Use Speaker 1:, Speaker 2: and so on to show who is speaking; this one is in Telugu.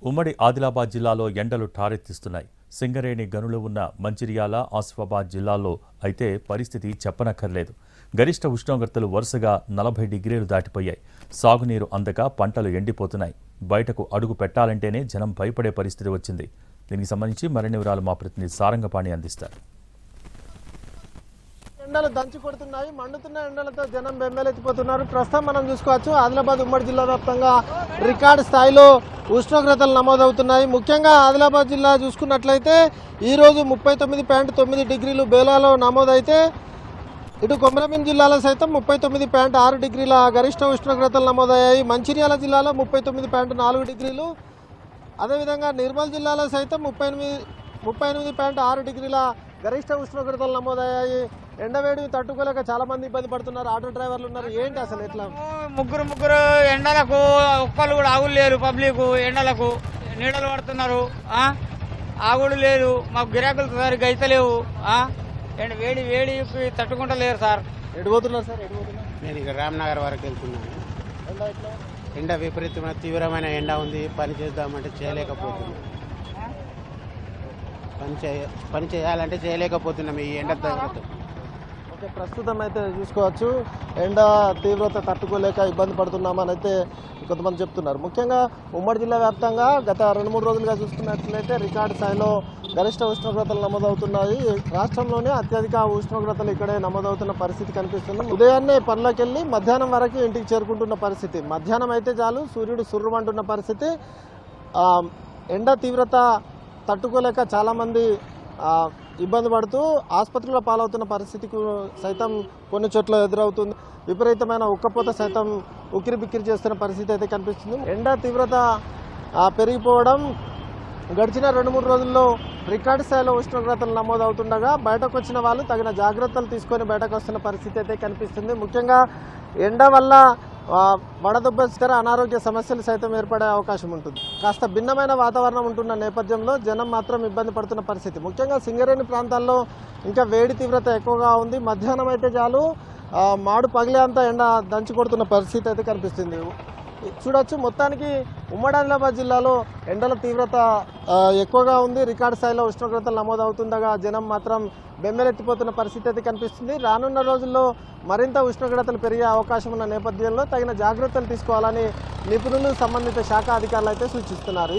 Speaker 1: ఉమ్మడి ఆదిలాబాద్ జిల్లాలో ఎండలు ఠారెత్తిస్తున్నాయి. సింగరేణి గనులు ఉన్న మంచిర్యాల, ఆసిఫాబాద్ జిల్లాల్లో అయితే పరిస్థితి చెప్పనక్కర్లేదు. గరిష్ట ఉష్ణోగ్రతలు వరుసగా 40 డిగ్రీలు దాటిపోయాయి. సాగునీరు అందక పంటలు ఎండిపోతున్నాయి. బయటకు అడుగు పెట్టాలంటేనే జనం భయపడే పరిస్థితి వచ్చింది. దీనికి సంబంధించి మరిన్ని వివరాలు మా ప్రతినిధి సారంగపాణి అందిస్తారు.
Speaker 2: ఎండలు దంచి కొడుతున్నాయి. మండుతున్న ఎండలతో జనం బెంబేలెత్తిపోతున్నారు. ప్రస్తుతం మనం చూసుకోవచ్చు ఆదిలాబాద్ ఉమ్మడి జిల్లా వ్యాప్తంగా రికార్డు స్థాయిలో ఉష్ణోగ్రతలు నమోదవుతున్నాయి. ముఖ్యంగా ఆదిలాబాద్ జిల్లా చూసుకున్నట్లయితే ఈరోజు 39.9 డిగ్రీలు బేలాలో నమోదైతే ఇటు కొమరంభీం జిల్లాలో సైతం 39.6 డిగ్రీల గరిష్ట ఉష్ణోగ్రతలు నమోదయ్యాయి. మంచిర్యాల జిల్లాలో 39.4 డిగ్రీలు, అదేవిధంగా నిర్మల్ జిల్లాలో సైతం 38.6 డిగ్రీల గరిష్ట ఉష్ణోగ్రతలు నమోదయ్యాయి. ఎండవేడిని తట్టుకోలేక చాలా మంది ఇబ్బంది పడుతున్నారు. ఆటో డ్రైవర్లు ఉన్నారు. ఏంటి అసలు ఎట్లా?
Speaker 3: ముగ్గురు ఎండలకు ఒక్కళ్ళు కూడా ఆగులు లేరు. పబ్లిక్ ఎండలకు నీడలు పడుతున్నారు. ఆగుడు లేదు. మాకు గిరాకులు సరిగ్గా అయితలేవు. వేడి తట్టుకుంటలేరు సార్.
Speaker 2: ఎడిపోతున్నారు సార్? ఎడిపోతున్నారు.
Speaker 4: నేను ఇక రామ్నగర్ వరకు వెళ్తున్నాను. ఎండ విపరీతమైన తీవ్రమైన ఎండ ఉంది. పని చేద్దామంటే చేయలేకపోతున్నాం. పని చేయాలంటే చేయలేకపోతున్నాం ఈ ఎండ తగ్గట్టు.
Speaker 2: ఓకే, ప్రస్తుతం అయితే చూసుకోవచ్చు ఎండ తీవ్రత తట్టుకోలేక ఇబ్బంది పడుతున్నామని అయితే కొంతమంది చెప్తున్నారు. ముఖ్యంగా ఉమ్మడి జిల్లా వ్యాప్తంగా గత 2-3 రోజులుగా చూసుకున్నట్లయితే రికార్డు స్థాయిలో గరిష్ట ఉష్ణోగ్రతలు నమోదవుతున్నాయి. రాష్ట్రంలోనే అత్యధిక ఉష్ణోగ్రతలు ఇక్కడే నమోదవుతున్న పరిస్థితి కనిపిస్తుంది. ఉదయాన్నే పనులకు వెళ్ళి మధ్యాహ్నం వరకు ఇంటికి చేరుకుంటున్న పరిస్థితి. మధ్యాహ్నం అయితే చాలు సూర్యుడు సుర్రుమంటున్న పరిస్థితి. ఎండ తీవ్రత తట్టుకోలేక చాలామంది ఇబ్బంది పడుతూ ఆసుపత్రిలో పాలవుతున్న పరిస్థితికి సైతం కొన్ని చోట్ల ఎదురవుతుంది. విపరీతమైన ఉక్కపోత సైతం ఉక్కిరి బిక్కిరి చేస్తున్న పరిస్థితి అయితే కనిపిస్తుంది. ఎండ తీవ్రత పెరిగిపోవడం గడిచిన 2-3 రోజుల్లో రికార్డు స్థాయిలో ఉష్ణోగ్రతలు నమోదవుతుండగా బయటకు వచ్చిన వాళ్ళు తగిన జాగ్రత్తలు తీసుకొని బయటకు వస్తున్న పరిస్థితి అయితే కనిపిస్తుంది. ముఖ్యంగా ఎండ వల్ల వడదెబ్బస్కర అనారోగ్య సమస్యలు సైతం ఏర్పడే అవకాశం ఉంటుంది. కాస్త భిన్నమైన వాతావరణం ఉంటున్న నేపథ్యంలో జనం మాత్రం ఇబ్బంది పడుతున్న పరిస్థితి. ముఖ్యంగా సింగరేణి ప్రాంతాల్లో ఇంకా వేడి తీవ్రత ఎక్కువగా ఉంది. మధ్యాహ్నం అయితే చాలు మాడు పగిలే అంతా ఎండ దంచి కొడుతున్న పరిస్థితి అయితే కనిపిస్తుంది. చూడొచ్చు, మొత్తానికి ఉమ్మడి ఆదిలాబాద్ జిల్లాలో ఎండల తీవ్రత ఎక్కువగా ఉంది. రికార్డు స్థాయిలో ఉష్ణోగ్రతలు నమోదవుతుండగా జనం మాత్రం బెంబేలెత్తిపోతున్న పరిస్థితి అయితే కనిపిస్తుంది. రానున్న రోజుల్లో మరింత ఉష్ణోగ్రతలు పెరిగే అవకాశం ఉన్న నేపథ్యంలో తగిన జాగ్రత్తలు తీసుకోవాలని నిపుణులు, సంబంధిత శాఖ అధికారులు అయితే సూచిస్తున్నారు.